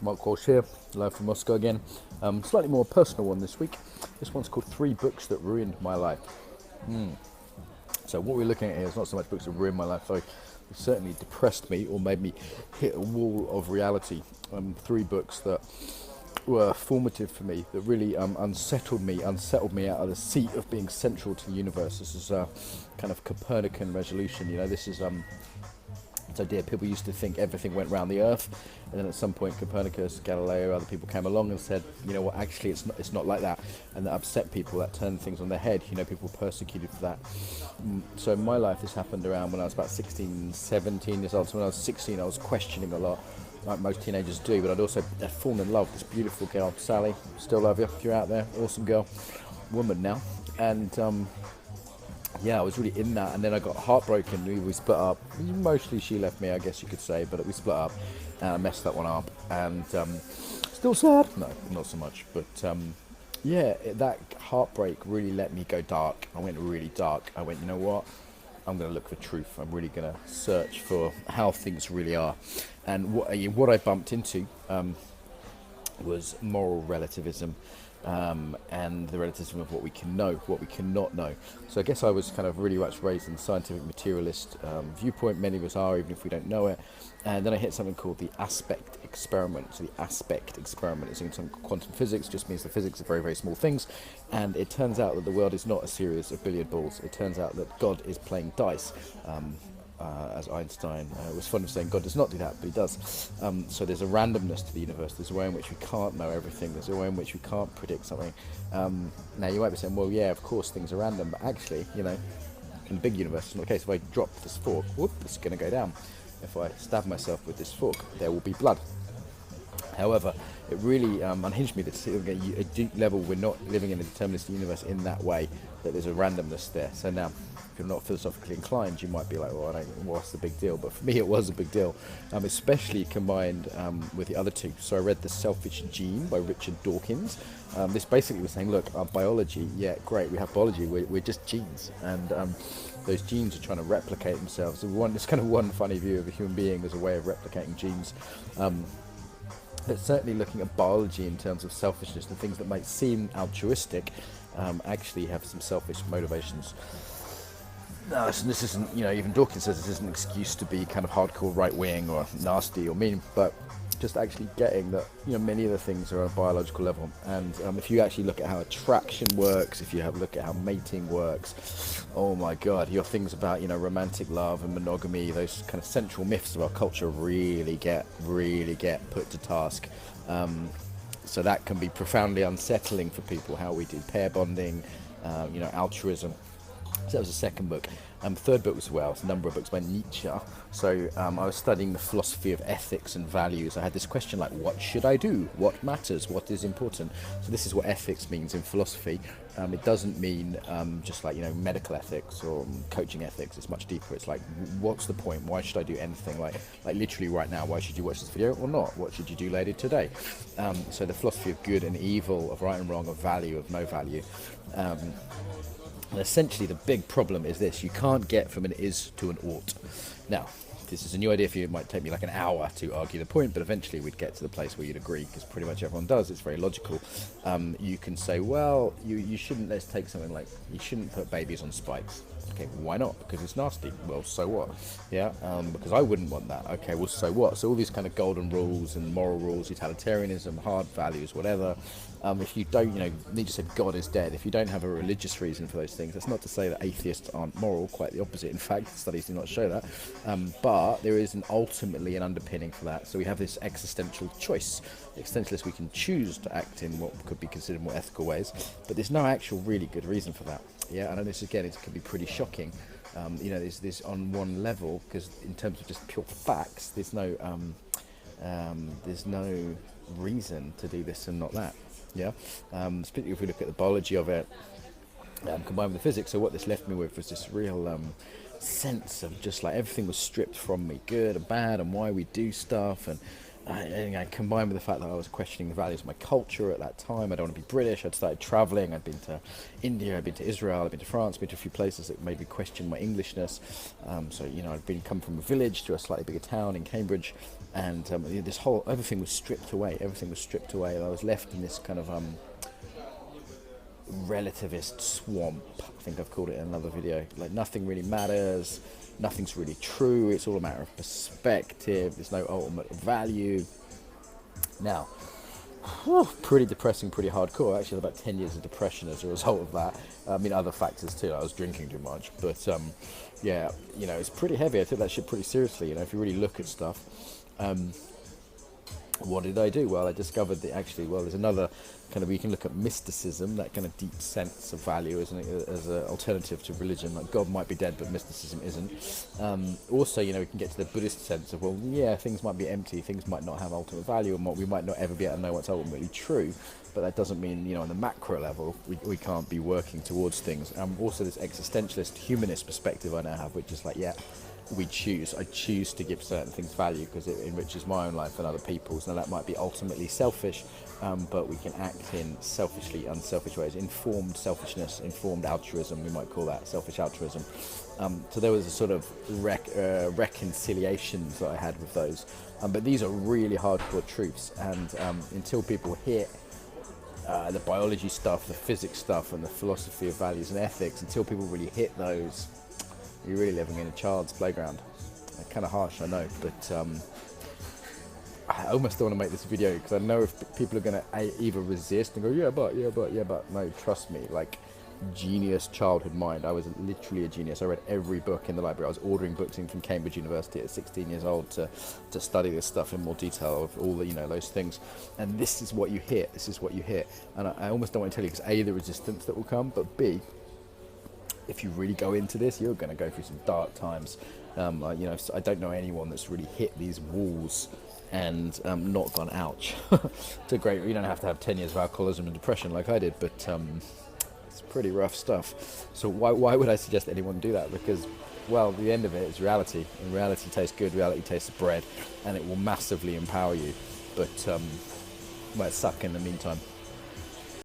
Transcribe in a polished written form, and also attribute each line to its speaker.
Speaker 1: Mark Walsh here, live from Moscow again. Slightly more personal one this week. This one's called Three Books That Ruined My Life. So what we're looking at here is not so much books that ruined my life, though it certainly depressed me or made me hit a wall of reality. Three books that were formative for me, that really unsettled me out of the seat of being central to the universe. This is a kind of Copernican resolution. This is this idea. People used to think everything went round the Earth, and then at some point Copernicus, Galileo, other people came along and said, you know what, actually it's not like that, and that upset people, that turned things on their head. People were persecuted for that. So in my life, this happened around when I was about 16, 17 years old. So when I was 16, I was questioning a lot, like most teenagers do, but I'd fallen in love with this beautiful girl, Sally. Still love you if you're out there. Awesome girl, woman now, and yeah, I was really in that, and then I got heartbroken. We split up. Mostly she left me, I guess you could say, but we split up, and I messed that one up, and still sad. No, not so much, but yeah, that heartbreak really let me go dark. I went really dark. I went, you know what? I'm going to look for truth. I'm really going to search for how things really are, and what I bumped into was moral relativism. And the relativism of what we can know, what we cannot know. So I guess I was kind of really much raised in the scientific materialist viewpoint. Many of us are, even if we don't know it. And then I hit something called the aspect experiment. So the aspect experiment is in some quantum physics, just means the physics of very, very small things. And it turns out that the world is not a series of billiard balls. It turns out that God is playing dice. As Einstein was fond of saying, God does not do that, but he does. So there's a randomness to the universe. There's a way in which we can't know everything. There's a way in which we can't predict something. Now you might be saying, well, yeah, of course things are random, but actually, in the big universe, it's not the case. If I drop this fork, whoop, it's going to go down. If I stab myself with this fork, there will be blood. However, it really unhinged me that at a deep level we're not living in a deterministic universe in that way, that there's a randomness there. So now, if you're not philosophically inclined, you might be like, well, what's the big deal? But for me, it was a big deal, especially combined with the other two. So I read The Selfish Gene by Richard Dawkins. This basically was saying, look, our biology, yeah, great, we have biology, we're just genes, and those genes are trying to replicate themselves. It's kind of one funny view of a human being as a way of replicating genes. But certainly looking at biology in terms of selfishness, the things that might seem altruistic actually have some selfish motivations. No, this isn't, even Dawkins says this isn't an excuse to be kind of hardcore right-wing or nasty or mean, but just actually getting that, many of the things are on a biological level. And if you actually look at how attraction works, if you have a look at how mating works, oh my God, your things about, romantic love and monogamy, those kind of central myths of our culture really get put to task. So that can be profoundly unsettling for people, how we do pair bonding, altruism. So that was the second book. Third book as well, it's a number of books by Nietzsche. So I was studying the philosophy of ethics and values. I had this question like, what should I do? What matters? What is important? So this is what ethics means in philosophy. It doesn't mean just like, medical ethics or coaching ethics. It's much deeper. It's like, what's the point? Why should I do anything? Like literally right now, why should you watch this video or not? What should you do later today? So the philosophy of good and evil, of right and wrong, of value, of no value. And essentially the big problem is this: you can't get from an is to an ought. Now, this is a new idea for you. It might take me like an hour to argue the point, but eventually we'd get to the place where you'd agree, because pretty much everyone does. It's very logical. You can say, well, you shouldn't, let's take something like, you shouldn't put babies on spikes. Okay, why not? Because it's nasty. Well, so what? Yeah, because I wouldn't want that. Okay, well, so what? So all these kind of golden rules and moral rules, utilitarianism, hard values, whatever. If you don't, Nietzsche said God is dead. If you don't have a religious reason for those things, that's not to say that atheists aren't moral, quite the opposite. In fact, studies do not show that. But there is ultimately an underpinning for that. So we have this existential choice. Existentialists, we can choose to act in what could be considered more ethical ways, but there's no actual really good reason for that. Yeah, I know this again, it can be pretty shocking. There's on one level, because in terms of just pure facts, there's no reason to do this and not that. Yeah, particularly if we look at the biology of it, combined with the physics. So what this left me with was this real sense of just like everything was stripped from me, good and bad, and why we do stuff, and combined with the fact that I was questioning the values of my culture at that time. I don't want to be British. I'd started traveling. I'd been to India. I'd been to Israel. I'd been to France. Been to a few places that made me question my Englishness. So I'd come from a village to a slightly bigger town in Cambridge, and everything was stripped away. Everything was stripped away, and I was left in this kind of relativist swamp. I think I've called it in another video. Like, nothing really matters. Nothing's really true. It's all a matter of perspective. There's no ultimate value. Now, pretty depressing, pretty hardcore. Actually, about 10 years of depression as a result of that. I mean, other factors too. I was drinking too much, but it's pretty heavy. I took that shit pretty seriously. If you really look at stuff. What did I do? Well, I discovered that there's another kind of, we can look at mysticism, that kind of deep sense of value as an alternative to religion. Like, God might be dead, but mysticism isn't. Also, we can get to the Buddhist sense of, things might be empty, things might not have ultimate value, and we might not ever be able to know what's ultimately true. But that doesn't mean, on the macro level, we can't be working towards things. Also, this existentialist, humanist perspective I now have, which is like, I choose to give certain things value because it enriches my own life and other people's. Now, that might be ultimately selfish, but we can act in selfishly unselfish ways. Informed selfishness, informed altruism, we might call that selfish altruism. So there was a sort of reconciliations that I had with those. But these are really hardcore truths, and until people hit the biology stuff, the physics stuff, and the philosophy of values and ethics, until people really hit those, you're really living in a child's playground. Kind of harsh, I know, but I almost don't want to make this video because I know if people are going to either resist and go, yeah, but no, trust me, like, genius childhood mind. I was literally a genius. I read every book in the library. I was ordering books in from Cambridge University at 16 years old to study this stuff in more detail, of all the, those things. And this is what you hit. And I almost don't want to tell you because A, the resistance that will come, but B, if you really go into this, you're going to go through some dark times. I don't know anyone that's really hit these walls and not gone ouch. It's a great. You don't have to have 10 years of alcoholism and depression like I did, but it's pretty rough stuff. So why would I suggest anyone do that? Because, well, the end of it is reality, and reality tastes good. Reality tastes bread, and it will massively empower you. But might suck in the meantime.